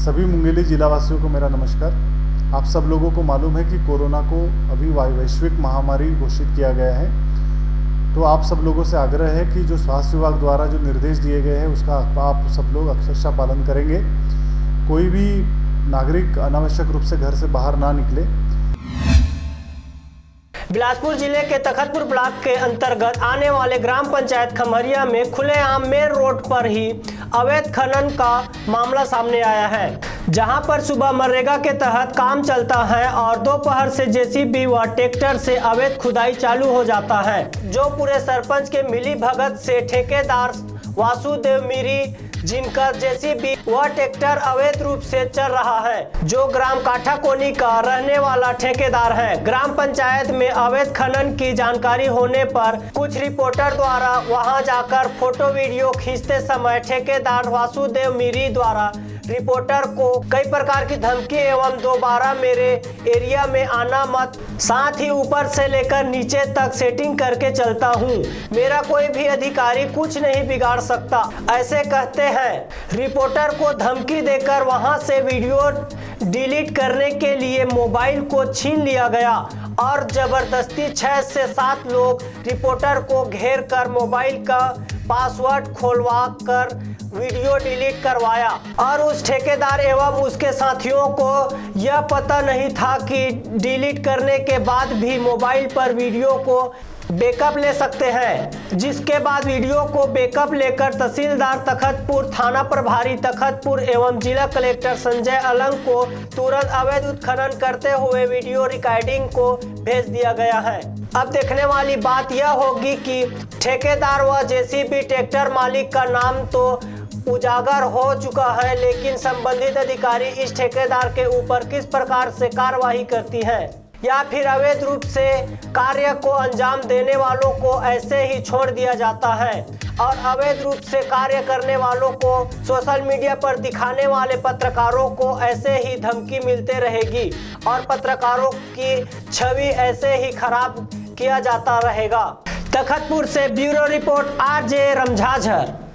सभी मुंगेली जिलावासियों को मेरा नमस्कार। आप सब लोगों को मालूम है कि कोरोना को अभी वैश्विक महामारी घोषित किया गया है। तो आप सब लोगों से आग्रह है कि जो स्वास्थ्य विभाग द्वारा जो निर्देश दिए गए हैं उसका आप सब लोग अक्षरशः पालन करेंगे। कोई भी नागरिक अनावश्यक रूप से घर से बाहर ना निकले। बिलासपुर जिले के तखतपुर ब्लॉक के अंतर्गत आने वाले ग्राम पंचायत खमरिया में खुलेआम मेन रोड पर ही अवैध खनन का मामला सामने आया है, जहां पर सुबह मनरेगा के तहत काम चलता है और दोपहर से जेसीबी व ट्रैक्टर से अवैध खुदाई चालू हो जाता है, जो पूरे सरपंच के मिली भगत से ठेकेदार वासुदेव मीरी, जिनका जेसीबी व ट्रैक्टर अवैध रूप से चल रहा है, जो ग्राम काठाकोनी का रहने वाला ठेकेदार है। ग्राम पंचायत में अवैध खनन की जानकारी होने पर कुछ रिपोर्टर द्वारा वहां जाकर फोटो वीडियो खींचते समय ठेकेदार वासुदेव मीरी द्वारा रिपोर्टर को कई प्रकार की धमकी एवं दोबारा मेरे एरिया में आना मत, साथ ही ऊपर से लेकर नीचे तक सेटिंग करके चलता हूँ, मेरा कोई भी अधिकारी कुछ नहीं बिगाड़ सकता, ऐसे कहते हैं। रिपोर्टर को धमकी देकर वहां से वीडियो डिलीट करने के लिए मोबाइल को छीन लिया गया और जबरदस्ती 6 से 7 लोग रिपोर्टर को घेर कर मोबाइल का पासवर्ड खोलवा कर वीडियो डिलीट करवाया और उस ठेकेदार एवं उसके साथियों को यह पता नहीं था कि डिलीट करने के बाद भी मोबाइल पर वीडियो को बैकअप ले सकते हैं, जिसके बाद वीडियो को बैकअप लेकर तहसीलदार तखतपुर, थाना प्रभारी तखतपुर एवं जिला कलेक्टर संजय अलंग को तुरंत अवैध उत्खनन करते हुए वीडियो रिकॉर्डिंग को भेज दिया गया है। अब देखने वाली बात यह होगी कि ठेकेदार व जेसीबी ट्रैक्टर मालिक का नाम तो उजागर हो चुका है, लेकिन संबंधित अधिकारी इस ठेकेदार के ऊपर किस प्रकार से कार्रवाई करती है या फिर अवैध रूप से कार्य को अंजाम देने वालों को ऐसे ही छोड़ दिया जाता है और अवैध रूप से कार्य करने वालों को सोशल मीडिया पर दिखाने वाले पत्रकारों को ऐसे ही धमकी मिलते रहेगी और पत्रकारों की छवि ऐसे ही खराब किया जाता रहेगा। तखतपुर से ब्यूरो रिपोर्ट RJ रमझाझर।